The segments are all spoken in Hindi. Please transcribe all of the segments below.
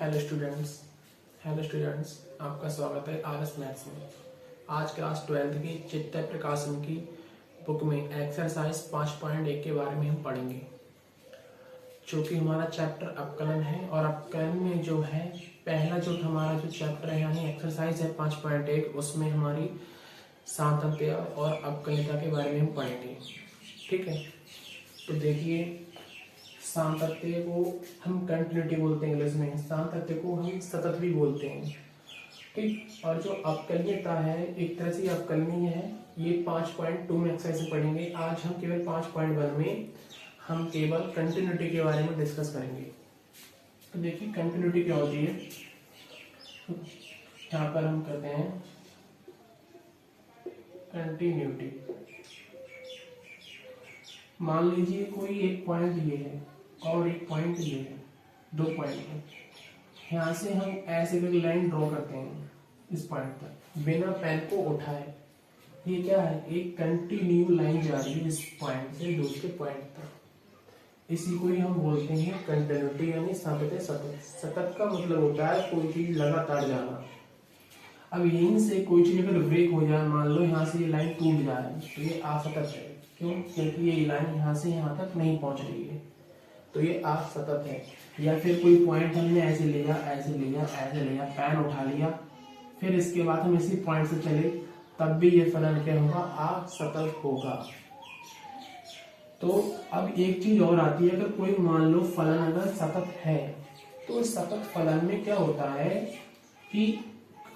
हेलो स्टूडेंट्स आपका स्वागत है आरएस मैथ्स में। आज क्लास 12th की चित्त प्रकाशन की बुक में एक्सरसाइज 5.1 के बारे में हम पढ़ेंगे, जो कि हमारा चैप्टर अपकलन है। और अपकलन में जो है पहला जो हमारा जो चैप्टर है यानी एक्सरसाइज है 5.1, उसमें हमारी सातत्य और अपकलिता के बारे में हम पढ़ेंगे। ठीक है, तो देखिए, सातत्य को हम कंटिन्यूटी बोलते हैं इंग्लिश में, सातत्य को हम सतत भी बोलते हैं। ठीक, और जो अपकलनीयता है एक तरह से अपकलनीय है। ये 5.2 में एक्सरसाइज पढ़ेंगे। आज हम केवल 5.1 में हम केवल कंटिन्यूटी के बारे में डिस्कस करेंगे। तो देखिए कंटिन्यूटी क्या होती है, यहाँ पर हम करते हैं कंटिन्यूटी। मान लीजिए कोई एक पॉइंट ये है और एक पॉइंट ये है, दो पॉइंट है। यहाँ से हम ऐसे एक लाइन ड्रॉ करते हैं इस पॉइंट तक बिना पेन को उठाए। ये क्या है, एक कंटिन्यू लाइन जा रही है इस पॉइंट से दूसरे पॉइंट तक। इसी को ही हम बोलते हैं कंटिन्यूटी यानी सातत्य। सतत सतत का मतलब होता है कोई चीज लगातार जाना। अब यहीं से कोई चीज अगर ब्रेक हो जाए, मान लो यहाँ से ये लाइन टूट जाए, तो ये असतत है। क्यों? क्योंकि ये लाइन यहाँ से यहाँ तक नहीं पहुंच रही है, तो ये असतत है। या फिर कोई पॉइंट हमने ऐसे लिया, ऐसे लिया, ऐसे लिया, पेन उठा लिया, फिर इसके बाद हम इसी पॉइंट से चले, तब भी ये फलन क्या होगा, असतत होगा। तो अब एक चीज और आती है, अगर कोई मान लो फलन अगर सतत है, तो इस सतत फलन में क्या होता है कि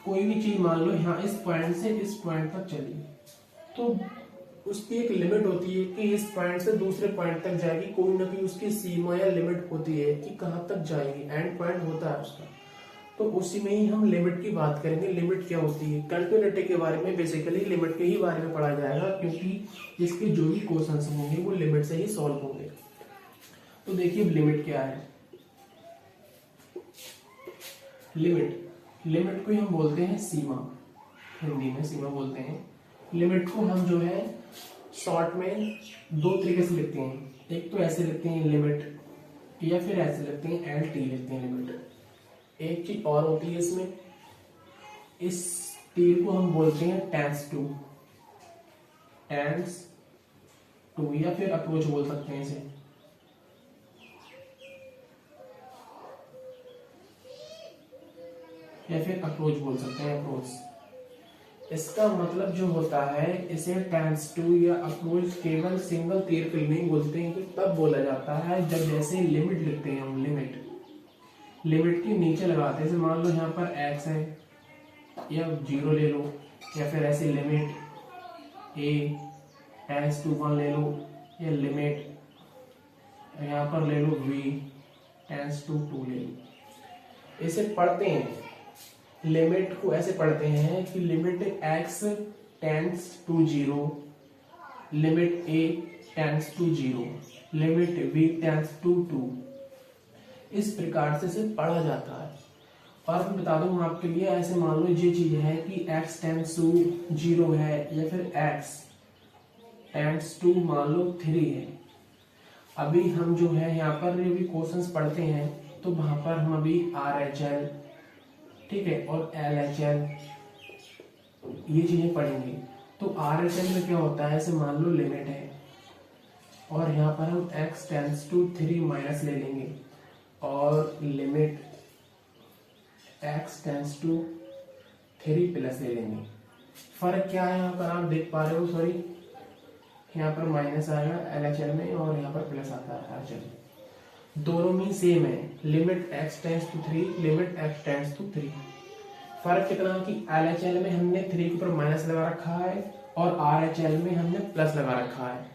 कोई भी चीज मान लो यहाँ इस पॉइंट से इस पॉइंट तक चली, तो उसकी एक लिमिट होती है कि इस पॉइंट से दूसरे पॉइंट तक जाएगी। कोई ना कोई उसकी सीमा या लिमिट होती है कि कहाँ तक जाएगी, एंड पॉइंट होता है उसका। तो उसी में ही हम लिमिट की बात करेंगे। लिमिट क्या होती है, कंटिन्यूटी के बारे में बेसिकली लिमिट के ही बारे में पढ़ा जाएगा, क्योंकि इसके जो भी क्वेश्चंस होंगे वो लिमिट से ही सॉल्व होंगे। तो देखिए लिमिट क्या है। लिमिट को हम बोलते हैं सीमा, हिंदी में सीमा बोलते हैं। लिमिट को हम जो है शॉर्ट में दो तरीके से लिखते हैं। एक तो ऐसे लिखते हैं लिमिट, या फिर ऐसे लिखते हैं एल टी लिखते हैं लिमिट। एक चीज और होती है इसमें, इस तीर को हम बोलते हैं टेंस टू, या फिर अप्रोच बोल सकते हैं इसे। या फिर अप्रोच बोल सकते हैं, अप्रोच। इसका मतलब जो होता है, इसे टेंस टू या अप्रोच केवल सिंगल तीर के लिए नहीं बोलते हैं, कि तब बोला जाता है जब जैसे लिमिट लिखते हैं हम। लिमिट के नीचे लगाते हैं, जैसे मान लो यहाँ पर x है, या 0 ले लो, या फिर ऐसे लिमिट a टेंस टू 1 ले लो, या लिमिट यहाँ पर ले लो v टेंस टू 2 ले लो। इसे पढ़ते हैं, लिमिट को ऐसे पढ़ते हैं कि limit x tends to 0, limit a tends to 0, limit v tends to 2। इस प्रकार से इसे पढ़ा जाता है। और मैं बता दूं आपके लिए, ऐसे मान लो ये चीज है कि x टेंस टू 0 है, या फिर x टेंस टू मान लो 3 है। अभी हम जो है यहाँ पर भी क्वेश्चंस पढ़ते हैं, तो वहां पर हम अभी RHL, ठीक है, और LHL ये चीजें पढ़ेंगे। तो RHL में क्या होता है, ऐसे मान लो लिमिट है, और यहाँ पर हम x टेंस टू 3 माइनस ले लेंगे, और limit x tends to 3 plus ले लेंगे। फर्क क्या है यहाँ पर आप देख पा रहे हो, सॉरी, यहाँ पर माइनस आएगा LHL में, और यहाँ पर प्लस आता है RHL में। दोनों में सेम है, limit x tends to 3, limit x tends to 3। फर्क कितना है कि LHL में हमने 3 के ऊपर माइनस लगा रखा है, और RHL में हमने प्लस लगा रखा है।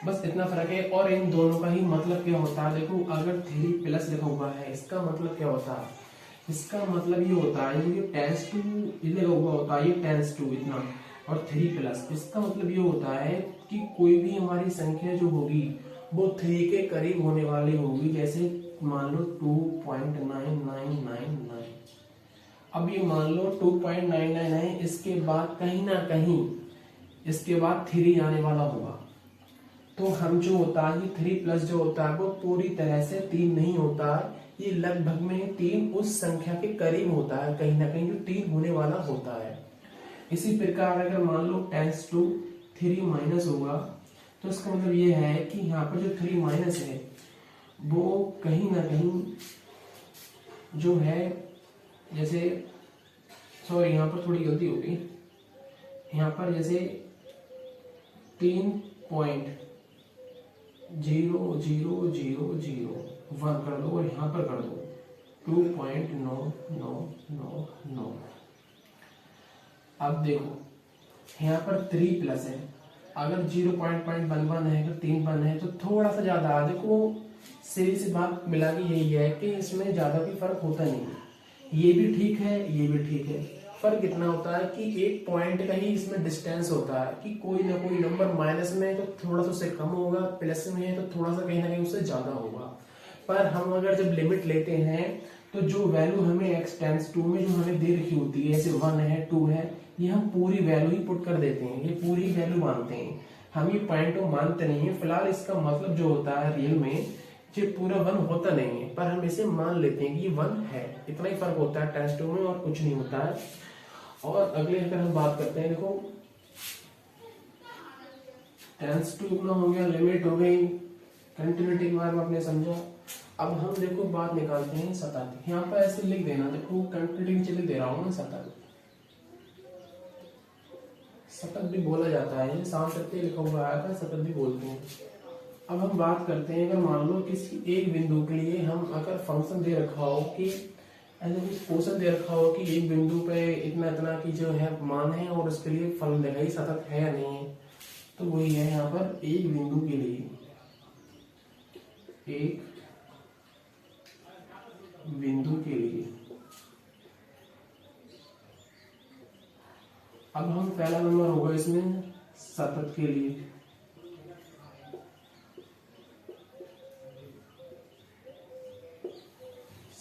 बस इतना फर्क है। और इन दोनों का ही मतलब क्या होता है, देखो, अगर 3 प्लस लिखा हुआ है, इसका मतलब क्या होता है, इसका मतलब ये होता है ये टेंस टू लिखा हुआ होता है, ये टेंस टू इतना, और 3 प्लस। इसका मतलब ये होता है कि कोई भी हमारी संख्या जो होगी वो 3 के करीब होने वाली होगी। जैसे मान लो 2.9999। अब ये मान लो 2.99 है, इसके बाद कहीं ना कहीं इसके बाद 3 आने वाला होगा। तो तो हम जो होता है 3 प्लस जो होता है वो पूरी तरह से 3 नहीं होता, ये लगभग में 3 उस संख्या के करीब होता है, कहीं ना कहीं जो 3 होने वाला होता है। इसी प्रकार अगर मान लो 10⁻³ माइनस होगा तो इसका मतलब ये है कि यहाँ पर जो 3 माइनस है वो कहीं ना कहीं जो है, जैसे सॉरी यहाँ पर थोड़ी गलती हो गई, यहाँ पर जैसे 3.00001 कर दो और यहाँ पर कर दो 2.9999। अब देखो यहाँ पर 3 प्लस है, अगर 0.11 है, अगर 3 बन है तो थोड़ा सा ज्यादा, देखो सीधी सी बात मिला के यही है कि इसमें ज्यादा कोई फर्क होता नहीं है, ये भी ठीक है ये भी ठीक है। फर्क इतना होता है कि एक पॉइंट का ही इसमें डिस्टेंस होता है कि कोई ना कोई नंबर माइनस में है तो थोड़ा सा उससे कम होगा, प्लस में है तो थोड़ा सा कहीं ना कहीं उससे ज्यादा होगा। पर हम अगर जब लिमिट लेते हैं तो जो वैल्यू हमें x टेंस टू में जो हमें दे रखी होती है, जैसे 1 है 2 है, ये हम पूरी वैल्यू ही पुट कर देते हैं, ये पूरी वैल्यू मानते हैं, हम ये पॉइंट को मानते नहीं है। फिलहाल इसका मतलब जो होता है रियल में ये पूरा 1 होता नहीं है, पर हम इसे मान लेते हैं कि ये 1 है, इतना ही फर्क होता है टेंस टू में और कुछ नहीं होता है। और अगले अगर हम बात करते हैं, देखो टेंस टू इतना हो गया, लिमिट हो गई, कंटिन्यूटी के बारे में आपने समझा। अब हम देखो बात निकालते हैं सतत, यहाँ पर ऐसे लिख देना, देखो कंटिन्यूटी नीचे लिख दे रहा हूँ ना, सतत, सतत भी बोला जाता है, सांस्कृतिक लिखा हुआ आया था, सतत भी बोलते हैं। अब हम बात करते हैं, अगर मान लो किसी एक बिंदु के लिए हम अगर फंक्शन दे रखा हो कि ऐसे कुछ क्वेश्चन दे रखा हो कि एक बिंदु पे इतना इतना की जो है मान है और उसके लिए फल देगा, ही सतत है या नहीं है, तो वही है यहाँ पर एक बिंदु के लिए, एक बिंदु के लिए। अब हम पहला नंबर होगा इसमें सतत के लिए,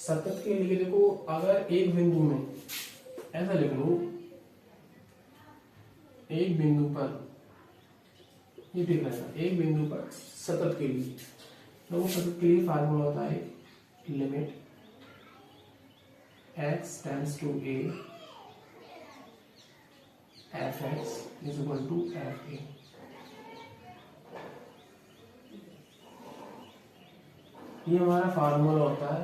सतत के लिए देखो अगर एक बिंदु में ऐसा लिख लो, एक बिंदु पर, ये ठीक रहेगा, एक बिंदु पर सतत के लिए, तो सतत के लिए फार्मूला होता है limit x tends to a f(x) is equal to fa। ये हमारा फार्मूला होता है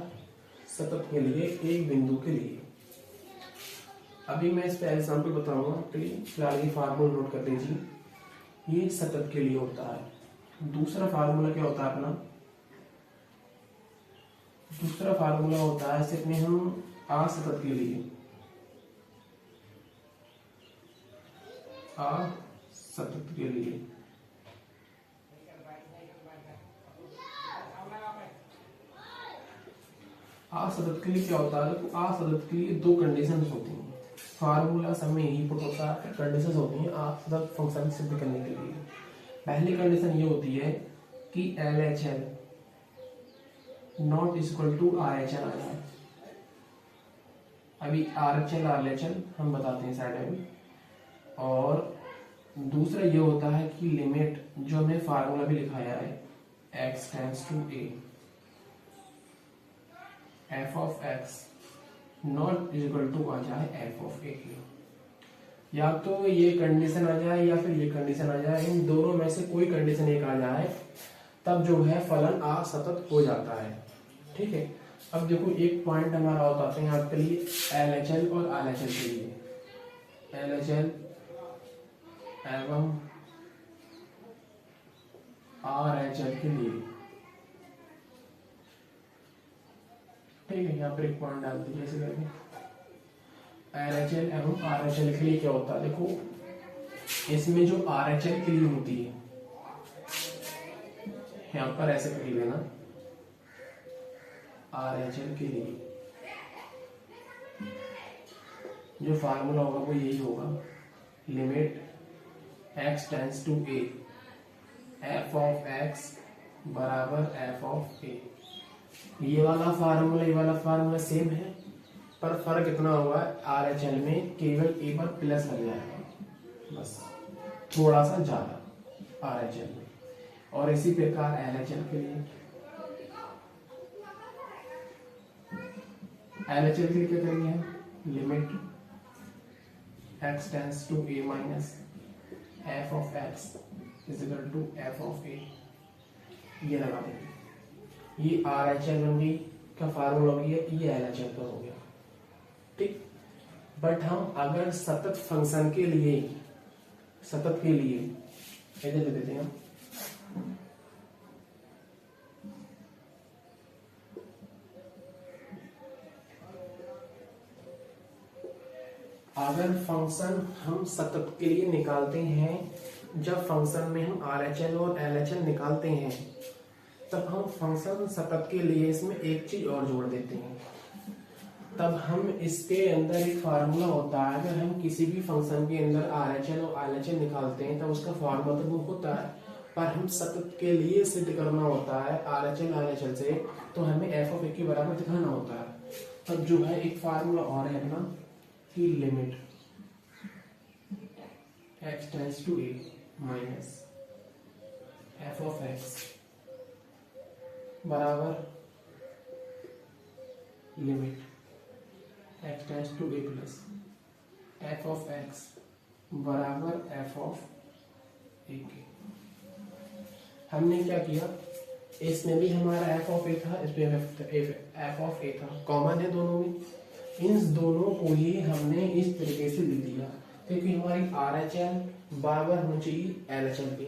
सतत के लिए, एक बिंदु के लिए। अभी मैं इस पे एग्जांपल बताऊंगा, फिलहाल ये फार्मूला नोट कर लीजिए, ये सतत के लिए होता है। दूसरा फार्मूला क्या होता है अपना, दूसरा फार्मूला होता है सिर्फ में हम असतत के लिए, असतत के लिए, असतत के लिए क्या होता है, तो असतत के लिए दो कंडीशंस होती हैं, फार्मूला सब में यही पुट होता है, कंडीशंस होती हैं असतत फंक्शन सिद्ध करने के लिए। पहली कंडीशन ये होती है कि LHL not equal to RHL आ जाए। अभी RHL RHL हम बताते हैं साइड में। और दूसरा ये होता है कि लिमिट, जो हमने फार्मूला भी लिखाया है, x tends to a f(x) not equal to आ जाए f(a)। या तो ये कंडीशन आ जाए या फिर ये कंडीशन आ जाए, इन दोनों में से कोई कंडीशन एक आ जाए, तब जो है फलन असतत हो जाता है। ठीक है, अब देखो एक पॉइंट हमारा बताते हैं आपके लिए LHL और RHL के लिए, LHL एवं RHL के लिए। ठीक है, यहाँ पर एक पॉइंट डाल दीजिए ऐसे करके, LHL एवं RHL के लिए क्या होता है, देखो इसमें जो RHL के लिए होती है, यहाँ पर ऐसे कर लेना, RHL के लिए जो फार्मूला होगा वो यही होगा, limit x tends to a f(x) बराबर f(a)। ये वाला फार्मूला सेम है, पर फर्क इतना होगा RHL में केवल a पर प्लस लग जाएगा, बस थोड़ा सा ज्यादा RHL में, और इसी प्रकार LHL के लिए, LHL के लिए क्या करेंगे हम, limit x tends to a minus f of x is equal to f of a, ये लगा देंगे। ये RHL बन गई का फार्मूला हो गया, ये LHL का हो गया, ठीक। बट हम अगर सतत फंक्शन के लिए, सतत के लिए इधर दे देते हैं, अगर फंक्शन हम सतत के लिए निकालते हैं, जब फंक्शन में हम RHL और LHL निकालते हैं, तब हम फंक्शन सतत के लिए इसमें एक चीज और जोड़ देते हैं। तब हम इसके अंदर एक फार्मूला होता है, अगर हम किसी भी फंक्शन के अंदर RHL और LHL निकालते हैं तब उसका फार्मूला तो वो होता है, पर हम सतत के लिए सिद्ध करना होता है RHL LHL से, तो हमें f ऑफ a के बराबर दिखाना होता है। तब जो है एक फार्मूला और है अपना कि limit x tends to a minus f of x बराबर limit x tends to a plus f of x बराबर f ऑफ a के। हमने क्या किया, इसमें भी हमारा f ऑफ a था, इसमें f ऑफ a था, कॉमन है दोनों में, इन दोनों को ही हमने इस तरीके से लिख दिया, क्योंकि हमारी RHL बराबर होनी चाहिए LHL के,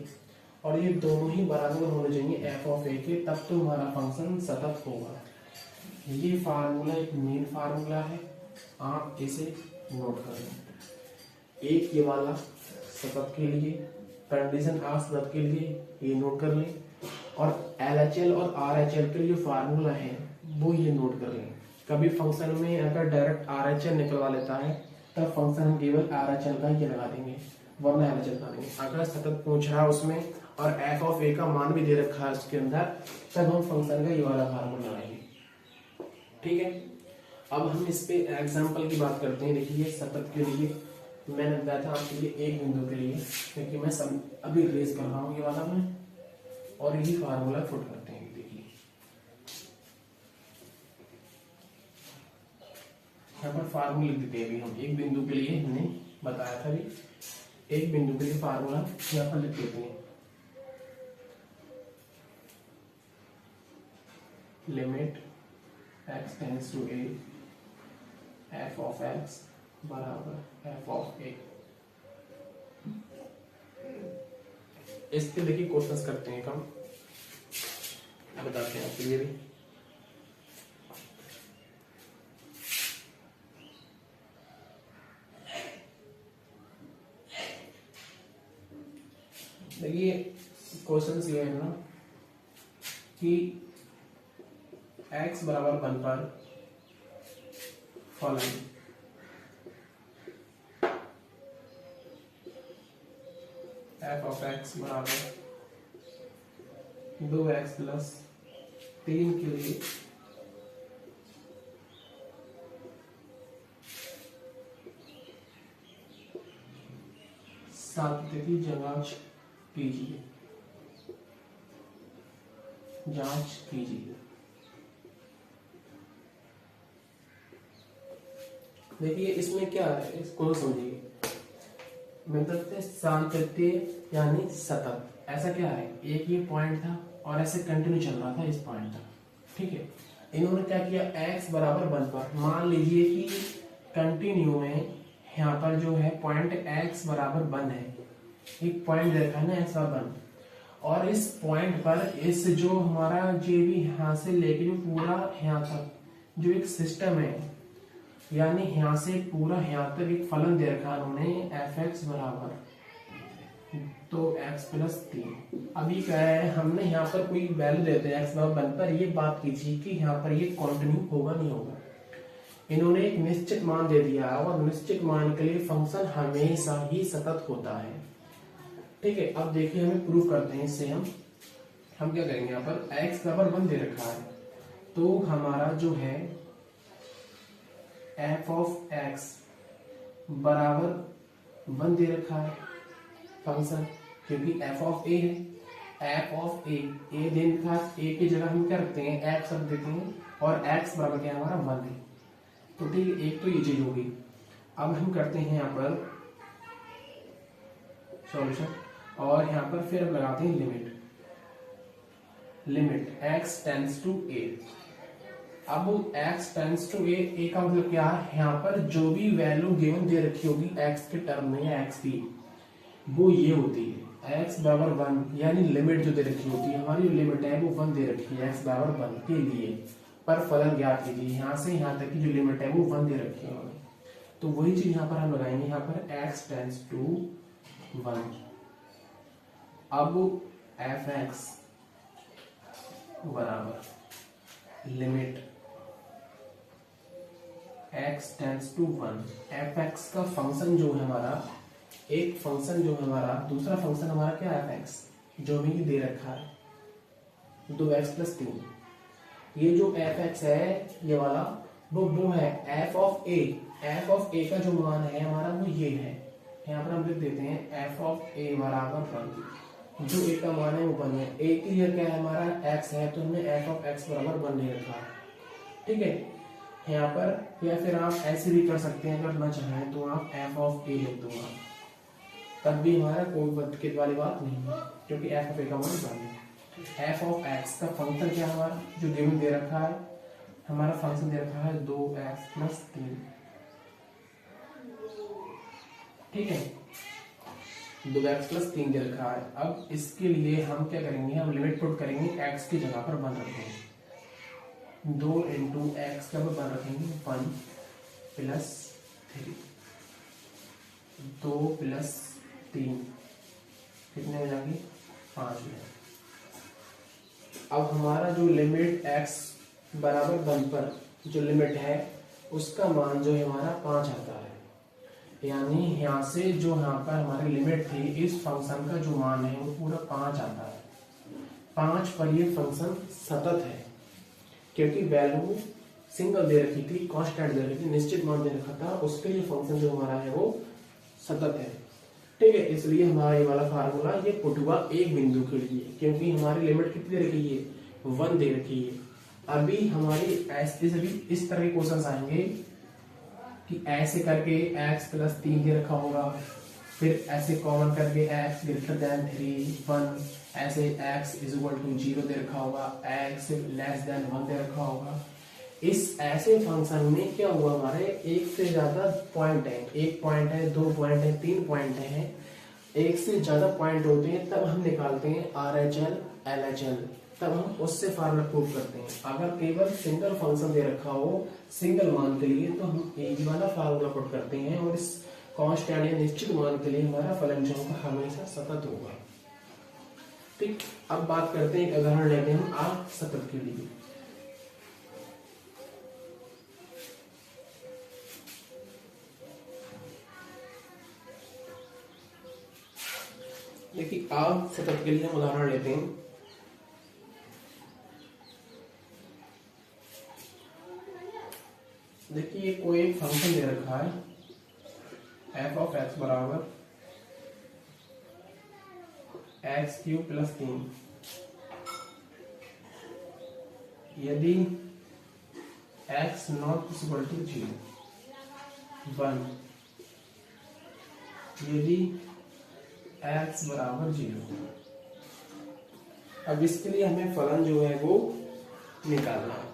और ये दोनों ही बराबर होने चाहिए f ऑफ a के, तब तो हमारा फंक्शन सतत होगा। ये फार्मूला एक मेन फार्मूला है, आप इसे नोट कर लें। एक ये वाला सतत के लिए, कंडीशन ऑफ सतत के लिए ये नोट कर लें, और LHL और RHL के लिए जो फार्मूला है वो ये नोट कर लें। कभी फंक्शन में अगर डायरेक्ट RHL निकलवा लेता है तब फंक्शन हम केवल RHL का ही लगा देंगे, वरना LHL लगा देंगे। अगर सतत पूछ रहा है उसमें और f ऑफ a का मान भी दे रखा है उसके अंदर, तब हम फंक्शन का ये वाला फार्मूला लगाएंगे, ठीक है। अब हम इस पे एग्जांपल की बात करते हैं। देखिए सतत के लिए मैंने बताया था आपके लिए एक बिंदु के लिए, क्योंकि मैं सब अभी रेज कर रहा हूँ ये वाला मैं, और यही फार्मूला फुट करते हैं। देखिए यहाँ पर फार्मूला लिख देते हैं। अभी हम एक बिंदु के लिए हमने बताया था, अभी एक बिंदु के लिए फार्मूला यहाँ पर लिख देते हैं। Limit x tends to a f of x बराबर f ऑफ a। इस पे देखिए क्वेश्चंस करते हैं, हम बताते हैं आपके लिए भी। देखिए क्वेश्चंस ये है ना कि x बराबर 1 पर फॉलोइंग f ऑफ x बराबर 2x प्लस 3 के लिए सातत्य की जांच कीजिए, जांच कीजिए। देखिए इसमें क्या है, इसको समझिए। मतलब सातत्य यानी सतत, ऐसा क्या है, एक ये पॉइंट था और ऐसे कंटिन्यू चल रहा था इस पॉइंट तक, ठीक है। इन्होंने क्या किया, x बराबर 1 पर मान लीजिए कि कंटिन्यू में यहाँ पर जो है पॉइंट x बराबर 1 है, एक पॉइंट देखा है ना x बराबर 1, और इस पॉइंट पर इस जो हमारा जे भी यहाँ से लेके जो पूरा यहाँ तक जो एक सिस्टम है, यानी यहाँ से पूरा यहाँ तक एक फलन दे रखा है उन्होंने f(x) बराबर तो x प्लस 3। अभी क्या है, हमने यहाँ पर कोई वैल्यू देते हैं x बराबर 1 पर, ये बात कीजिए कि यहाँ पर ये कंटिन्यू होगा नहीं होगा। इन्होंने एक निश्चित मान दे दिया और निश्चित मान के लिए फंक्शन हमेशा ही सतत होता है, ठीक है। अब देखिए हमें प्रूव करते हैं इससे। हम क्या करेंगे, यहाँ पर x बराबर 1 दे रखा है, तो हमारा जो है f ऑफ x बराबर 1 दे रखा है फंक्शन, क्योंकि f ऑफ a है, एफ ऑफ ए देने के साथ ए की जगह हम क्या रखते हैं, एक्स रख देते हैं, और एक्स बराबर क्या है हमारा 1 है। तो ठीक है, एक तो ये चीज होगी। अब हम करते हैं यहाँ पर सॉल्यूशन, और यहाँ पर फिर हम लगाते हैं limit x tends to a। अब x टेंड्स टू a का मतलब क्या है, यहाँ पर जो भी वैल्यू गिवन दे रखी होगी x के टर्म में या x की, वो ये होती है x बराबर 1, यानी लिमिट जो दे रखी होती है, हमारी जो लिमिट है वो 1 दे रखी है x बराबर 1 के लिए। पर फलन ज्ञात कीजिए, यहाँ से यहाँ तक की जो लिमिट है वो 1 दे रखी है। तो वही चीज यहाँ पर हम लगाएंगे, यहाँ पर x टेंड्स टू 1। अब fx बराबर limit x tends to 1। fx का फंक्शन जो है हमारा, एक फंक्शन जो है हमारा, दूसरा फंक्शन हमारा क्या है fx, जो भी दे रखा है 2x प्लस 3। ये जो fx है ये वाला, वो है f of a। f of a का जो मान है हमारा वो ये है, यहाँ पर हम लिख देते हैं f ऑफ a बराबर 1। जो a का मान है वो 1 है, a की जगह क्या है हमारा x है, तो हमने f ऑफ x बराबर 1 ले रखा है। ठीक है, यहाँ पर, या फिर आप ऐसे भी कर सकते हैं, अगर ना चाहें तो आप f ऑफ a लिख दूंगा, तब भी हमारा कोई दिक्कत वाली बात नहीं है, क्योंकि f ऑफ a का मान 1 है। f ऑफ x का फंक्शन क्या हमारा जो गिवन दे रखा है, हमारा फंक्शन दे रखा है 2x प्लस 3। ठीक है, 2x प्लस 3 दे रखा है। अब इसके लिए हम क्या करेंगे, हम लिमिट पुट करेंगे, x की जगह पर 1 रखेंगे, 2 इंटू एक्स का 1 रखेंगे, 1 प्लस 3, 2 प्लस 3 कितने हो जाएंगे, 5 में। अब हमारा जो लिमिट x बराबर 1 पर जो लिमिट है उसका मान जो है हमारा 5 आता है, यानी यहाँ से जो यहाँ पर हमारी लिमिट थी, इस फंक्शन का जो मान है वो पूरा 5 आता है। 5 पर ये फंक्शन सतत है, क्योंकि वैल्यू सिंगल दे रखी थी, कांस्टेंट दे रखी थी, निश्चित मान दे रखा था, उसके लिए फंक्शन जो हमारा है वो सतत है। ठीक है, इसलिए हमारा ये वाला फार्मूला ये पुट हुआ एक बिंदु के लिए, क्योंकि हमारी लिमिट कितनी दे रखी है, 1 दे रखी है। अभी हमारी ऐसे भी इस तरह के क्वेश्चन आएंगे कि ऐसे करके x प्लस 3 दे रखा होगा, फिर ऐसे कॉमन करके x ग्रेटर देन 3 1, ऐसे x इज इक्वल टू 0 दे रखा होगा, x लेस देन 1 दे रखा होगा। इस ऐसे फंक्शन में क्या हुआ, हमारे एक से ज्यादा पॉइंट है, 1 पॉइंट है, 2 पॉइंट है, 3 पॉइंट है, एक से ज्यादा पॉइंट होते हैं, तब हम निकालते हैं RHL LHL, तब हम उससे फार्मूला प्रूव करते हैं। अगर केवल सिंगल फंक्शन दे रखा हो सिंगल मान के लिए, तो हम एक वाला फार्मूला पुट करते हैं, और इस कांस्टेंट या निश्चित मान के लिए हमारा फलन जो होगा हमेशा सतत होगा। ठीक, अब बात करते हैं, एक उदाहरण लेते हैं हम आर्क सतत के लिए। देखिए, आर्क सतत के लिए हम उदाहरण लेते हैं। देखिए, कोई एक फंक्शन दे रखा है f ऑफ x बराबर x³ प्लस 3। यदि x नॉट इक्वल टू 0 1, यदि x बराबर 0। अब इसके लिए हमें फलन जो है वो निकालना है।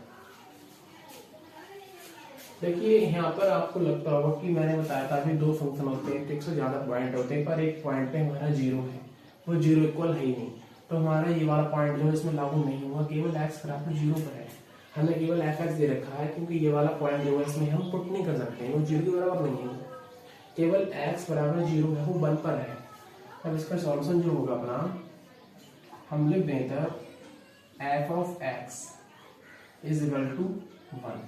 देखिए, यहाँ पर आपको लगता होगा कि मैंने बताया था अभी 2 फंक्शन होते हैं, एक से ज्यादा पॉइंट होते हैं, पर एक पॉइंट पे हमारा 0 है, वो 0 इक्वल है ही नहीं, तो हमारा ये वाला पॉइंट जो है इसमें लागू नहीं हुआ, केवल x बराबर 0 पर है। हमें केवल fx दे रखा है, क्योंकि ये वाला पॉइंट जो है इसमें हम पुट नहीं कर सकते, वो 0 के बराबर नहीं है, केवल x बराबर 0 है, वो 1 पर है। अब इसका सॉल्यूशन जो होगा अपना, हम लिख दें तब f of x is equal to 1।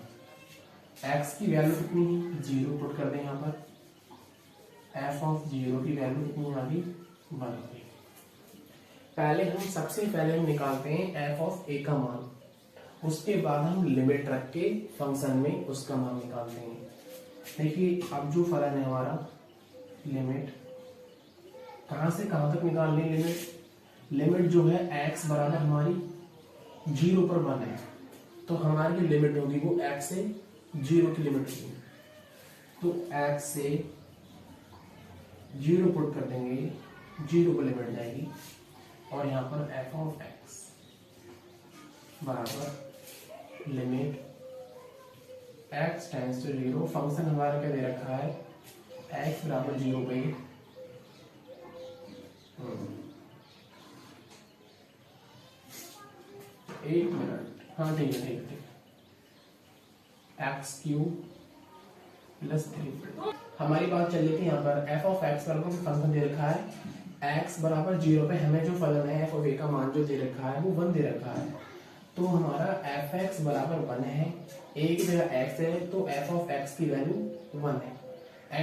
x की वैल्यू कितनी है, 0 पुट कर दें यहाँ पर, f ऑफ 0 की वैल्यू कितनी आ गई, 1। पहले हम सबसे पहले हम निकालते हैं f ऑफ a का मान, उसके बाद हम लिमिट रख के फंक्शन में उसका मान निकालते हैं। देखिए, अब जो फलन है हमारा, लिमिट कहाँ से कहाँ तक निकाल लें, लिमिट लिमिट जो है x बराबर हमारी 0 पर 1 है, तो हमारी जो लिमिट होगी वो x से 0 की लिमिट होगी। तो x से 0 पुट कर देंगे, 0 पर लिमिट जाएगी, और यहाँ पर f ऑफ x बराबर limit x tends to 0। Function हमारा क्या दे रखा है, x बराबर 0 पे 1 मिनट, हाँ ठीक है एक्स क्यूब प्लस 3। हमारी बात चल रही थी यहाँ पर f ऑफ x बराबर फंक्शन दे रखा है x बराबर 0 पे हमें जो फलन है f ऑफ a का मान जो दे रखा है वो 1 दे रखा है। तो हमारा एफ एक्स बराबर 1 है, a की जगह x है, तो f ऑफ x की वैल्यू 1 है।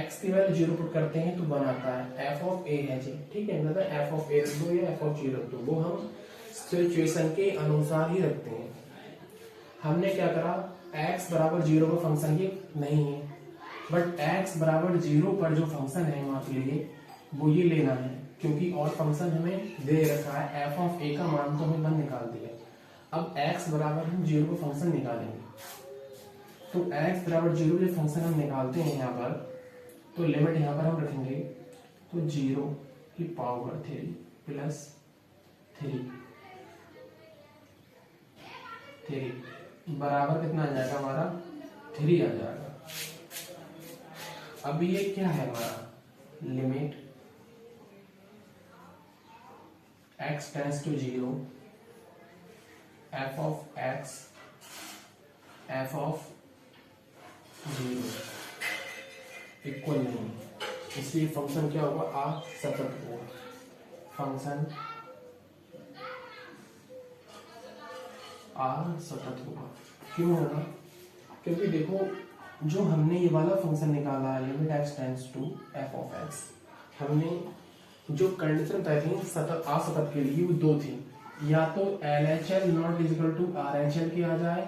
x की वैल्यू 0 पुट करते हैं तो 1 आता है। f ऑफ a है जी, ठीक है, मतलब f ऑफ a रख दो या f ऑफ g रख दो, वो हम सिचुएशन के अनुसार ही रखते हैं। हमने क्या करा, x बराबर 0 पर फंक्शन ये नहीं है, बट x बराबर 0 पर जो फंक्शन है वहां के लिए वो ये लेना है, क्योंकि और फंक्शन हमें दे रखा है f ऑफ a का मान तो हमें 1 निकाल दिया। अब x बराबर हम 0 पर फंक्शन निकालेंगे, तो x बराबर 0 जो फंक्शन हम निकालते हैं यहाँ पर, तो लिमिट यहाँ पर हम रखेंगे, तो 0 की पावर 3 प्लस 3 बराबर कितना आ जाएगा हमारा 3 आ जाएगा। अब ये क्या है हमारा limit x tends to 0 f of x f of 0 equal नहीं, इसलिए फंक्शन क्या होगा, असतत होगा। फंक्शन असतत होगा। क्यों होगा, क्योंकि देखो जो हमने ये वाला फंक्शन निकाला है limit x tends to f of x, हमने जो कंडीशन तय थी सतत असतत के लिए वो 2 थी, या तो LHL not equal to RHL की आ जाए,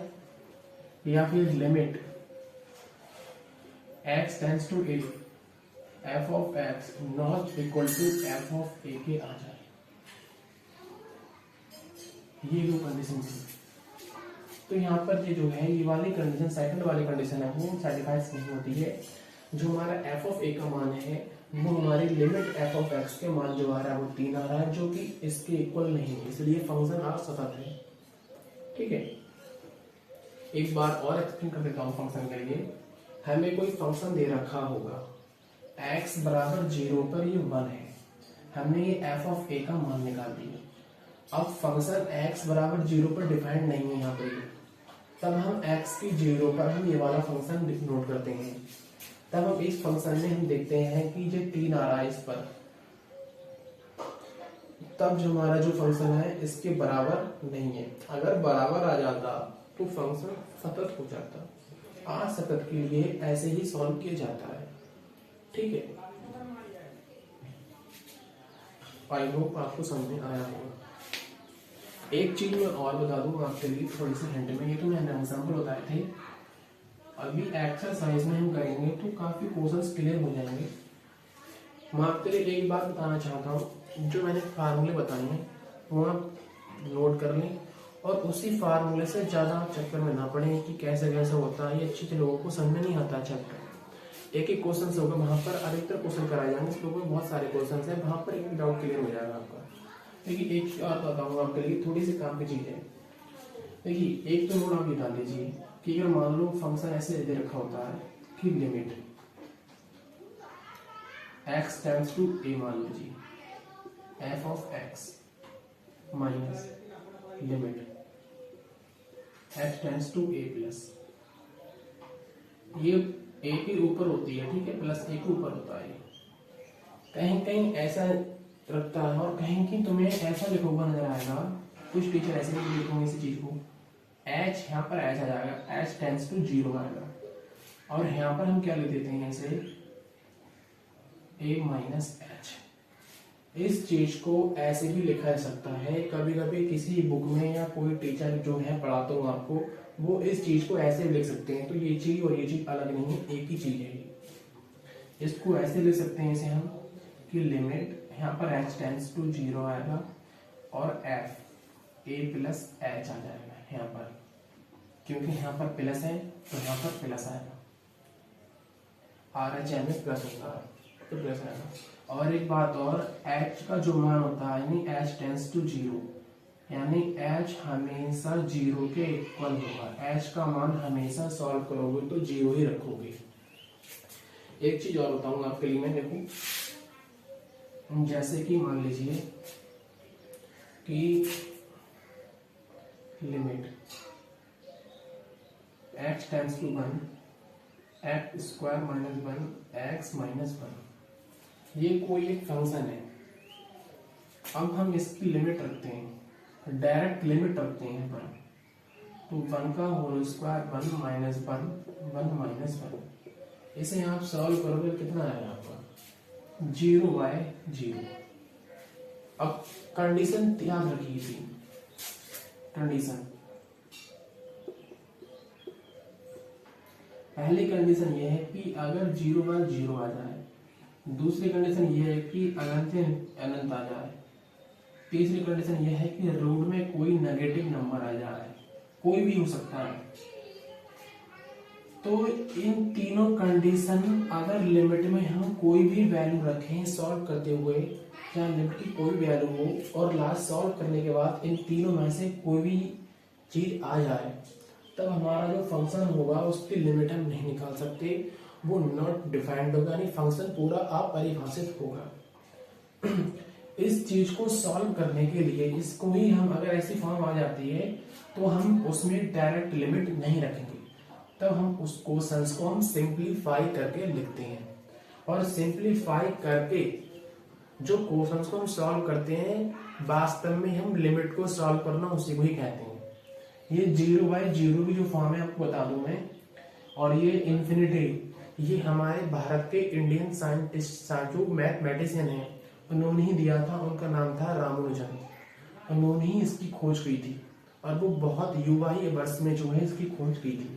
या फिर limit x tends to a f of x not equal to f of a के आ जाए। ये जो कंडीशन थी, तो यहाँ पर ये जो है ये वाली कंडीशन, सेकंड वाली कंडीशन है वो सेटिस्फाइड नहीं होती है। जो हमारा f ऑफ a का मान है वो हमारी लिमिट f ऑफ x के मान जो आ रहा है वो 3 आ रहा है, जो कि इसके इक्वल नहीं है, इसलिए फंक्शन असतत है। ठीक है, एक बार और एक्सप्लेन कर देता हूँ फंक्शन के लिए। हमें कोई फंक्शन दे रखा होगा, x बराबर 0 पर ये 1 है, हमने ये f ऑफ a का मान निकाल दिया। अब फंक्शन x बराबर 0 पर डिफाइंड नहीं है यहाँ पे, तब हम x की 0 पर हम ये वाला फंक्शन नोट करते हैं। तब हम इस फंक्शन में हम देखते हैं कि ये 3 आ रहा है इस पर, तब जो हमारा जो फंक्शन है इसके बराबर नहीं है। अगर बराबर आ जाता तो फंक्शन सतत हो जाता, असतत के लिए ऐसे ही सॉल्व किया जाता है। ठीक है, आई होप आपको समझ में आया होगा। एक चीज मैं और बता दूं आपके लिए थोड़ी सी हिंट में, ये तो मैंने एग्जाम्पल बताए थे, अभी एक्सरसाइज में हम करेंगे तो काफी क्वेश्चंस क्लियर हो जाएंगे। मैं आपके लिए एक बात बताना चाहता हूँ, जो मैंने फार्मूले बताए हैं वो आप नोट कर लें, और उसी फार्मूले से ज्यादा चक्कर में ना पड़े कि कैसे कैसे होता है, ये अच्छी से लोगों को समझ में नहीं आता चैप्टर। एक एक क्वेश्चन होगा, वहां पर अधिकतर क्वेश्चन कराए जाएंगे, इस में बहुत सारे क्वेश्चन है, वहां पर एक डाउट क्लियर हो जाएगा आपका। देखिए एक बात बताऊंगा आपके लिए, थोड़ी सी काम की चीज है। देखिए एक तो नोट आप ये डाल लीजिए कि अगर मान लो फंक्शन ऐसे दे रखा होता है कि limit x tends to a, मान लीजिए f of x minus limit x tends to a plus, ये a के ऊपर होती है, ठीक है, प्लस a के ऊपर होता है। कहीं कहीं ऐसा रखता है और कहीं कि तुम्हें ऐसा लिखा हुआ नजर आएगा, कुछ टीचर ऐसे भी लिखेंगे इसी चीज को, h यहाँ पर ऐसा आ जाएगा, h टेंड्स टू 0 आएगा, और यहाँ पर हम क्या लिख देते हैं इसे a माइनस h। इस चीज को ऐसे भी लिखा जा सकता है, कभी कभी किसी बुक में या कोई टीचर जो है पढ़ाता हूँ आपको, वो इस चीज को ऐसे भी लिख सकते हैं। तो ये चीज और ये चीज अलग नहीं है, एक ही चीज है। इसको ऐसे लिख सकते हैं इसे हम कि लिमिट यहाँ पर h टेंड्स टू 0 आएगा, और एफ ए प्लस एच आ जाएगा यहाँ पर, क्योंकि यहाँ पर प्लस है तो यहाँ पर प्लस आएगा, आर एच एम में प्लस होता है तो प्लस आएगा। और एक बात और, एच का जो मान होता है यानी एच टेंस टू जीरो, यानी एच हमेशा जीरो के इक्वल होगा। एच का मान हमेशा सॉल्व करोगे तो जीरो ही रखोगे। एक चीज और बताऊंगा आपके लिए मैं, देखो जैसे कि मान लीजिए कि limit x tends to 1 x square minus 1 x minus 1, ये कोई एक फंक्शन है। अब हम इसकी लिमिट रखते हैं, डायरेक्ट लिमिट रखते हैं यहाँ पर, तो 1 का होल स्क्वायर 1 माइनस 1 1 माइनस 1, इसे आप सॉल्व करोगे कितना आएगा आपका 0/0। अब कंडीशन याद रखिए थी, कंडीशन पहली कंडीशन यह है कि अगर 0/0 आ जाए, दूसरी कंडीशन यह है कि अनंत से अनंत आ जाए, तीसरी कंडीशन यह है कि रूट में कोई नेगेटिव नंबर आ जाए, कोई भी हो सकता है। तो इन तीनों कंडीशन अगर लिमिट में हम कोई भी वैल्यू रखें सॉल्व करते हुए, या लिमिट की कोई वैल्यू हो और लास्ट सॉल्व करने के बाद इन तीनों में से कोई भी चीज आ जाए, तब हमारा जो फंक्शन होगा उसकी लिमिट हम नहीं निकाल सकते, वो नॉट डिफाइंड होगा, यानी फंक्शन पूरा अपरिभाषित होगा। इस चीज को सॉल्व करने के लिए इसको ही हम, अगर ऐसी फॉर्म आ जाती है तो हम उसमें डायरेक्ट लिमिट नहीं रखेंगे, तब हम उस क्वेश्चंस को हम सिंप्लीफाई करके लिखते हैं। और सिंप्लीफाई करके जो क्वेश्चंस को हम सॉल्व करते हैं वास्तव में हम लिमिट को सॉल्व करना उसी को ही कहते हैं। ये 0/0 की जो फॉर्म है आपको बता दूं मैं, और ये इन्फिनिटी, ये हमारे भारत के इंडियन साइंटिस्ट जो मैथमेटिशियन है उन्होंने ही दिया था, उनका नाम था रामानुजन, उन्होंने ही इसकी खोज की थी और वो बहुत युवा ही वर्ष में जो है इसकी खोज की थी।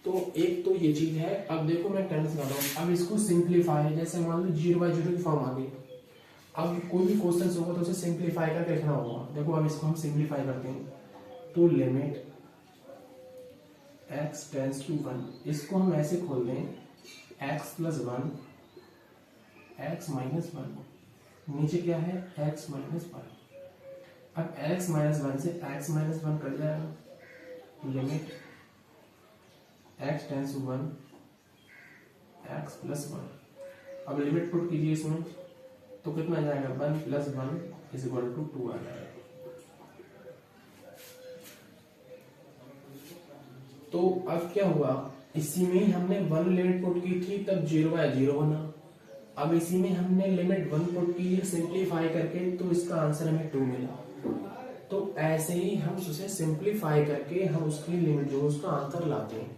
तो एक तो ये चीज है। अब देखो मैं टेंस कर रहा हूँ, अब इसको सिंप्लीफाई, जैसे मान लो 0/0 की फॉर्म आ गई, अब कोई भी क्वेश्चन होगा तो उसे सिंप्लीफाई करके लिखना होगा। देखो अब इसको हम सिंप्लीफाई करते हैं, तो लिमिट x टेंस टू 1, इसको हम ऐसे खोल दें x प्लस 1 x माइनस 1, नीचे क्या है x माइनस 1। अब x माइनस 1 से x माइनस 1 कट जाएगा, limit x tends to 1 x plus 1। अब लिमिट पुट कीजिए इसमें, तो कितना आ जाएगा 1 प्लस 1 इज इक्वल टू 2 आ जाएगा। तो अब क्या हुआ, इसी में हमने 1 लिमिट पुट की थी तब 0/0 बना, अब इसी में हमने लिमिट 1 पुट की सिंप्लीफाई करके, तो इसका आंसर हमें 2 मिला। तो ऐसे ही हम उसे सिंप्लीफाई करके हम उसकी लिमिट जो उसका आंसर लाते हैं।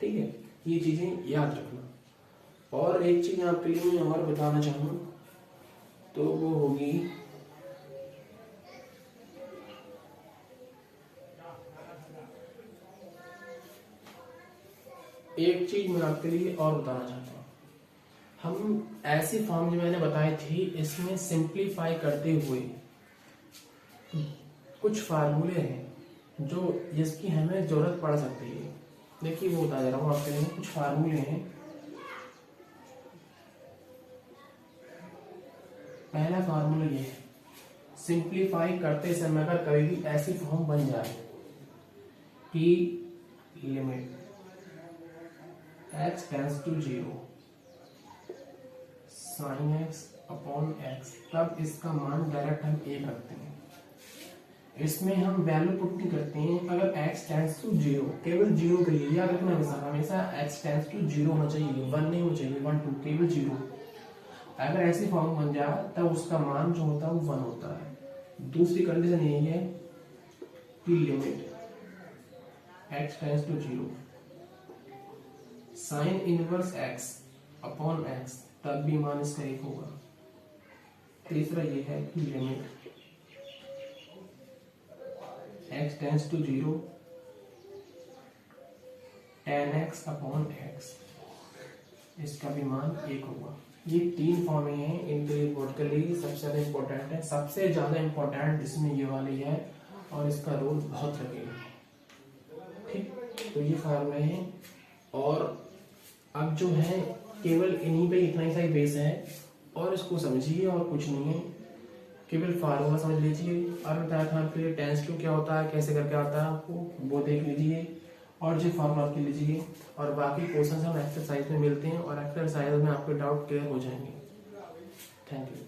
ठीक है, ये चीजें याद रखना। और एक चीज आपके लिए मैं और बताना चाहूँ तो वो होगी, एक चीज मैं आपके लिए और बताना चाहता हूँ, हम ऐसी फॉर्म जो मैंने बताई थी इसमें सिंप्लीफाई करते हुए कुछ फार्मूले हैं जो जिसकी हमें जरूरत पड़ सकती है। देखिए वो बता दे रहा हूँ आपके लिए, कुछ फार्मूले हैं। पहला फार्मूला ये है, सिंप्लीफाई करते समय अगर कभी भी ऐसी फॉर्म बन जाए कि limit x tends to 0 sin x upon x, तब इसका मान डायरेक्ट हम 1 रखते हैं। इसमें हम वैल्यू पुट नहीं करते हैं। अगर x टेंस टू 0, केवल 0 के लिए याद रखना, हमेशा x टेंस टू 0 होना चाहिए, 1 नहीं होना चाहिए, 1 2, केवल 0। अगर ऐसी फॉर्म बन जाए तब उसका मान जो होता है वो 1 होता है। दूसरी कंडीशन यही है कि limit x tends to 0 sine inverse x upon x, तब भी मान इसका 1 होगा। तीसरा ये है कि limit x tends to 0 tan x upon x, इसका भी मान 1 होगा। ये 3 फॉर्में हैं इनके बोर्ड के लिए सबसे ज़्यादा इम्पोर्टेंट है। सबसे ज़्यादा इम्पोर्टेंट इसमें ये वाली है और इसका रोल बहुत लगेगा। ठीक, तो ये फॉर्में हैं और अब जो है केवल इन्हीं पे इतना ही सा बेस है और इसको समझिए और कुछ नहीं है, केवल फार्मूला समझ लीजिए। और बताया था आपके लिए टेंस टू क्या होता है, कैसे करके आता है आपको वो देख लीजिए और जो फार्मूला आपके लीजिए। और बाकी क्वेश्चन हम एक्सरसाइज में मिलते हैं और एक्सरसाइज में आपके डाउट क्लियर हो जाएंगे। Thank you.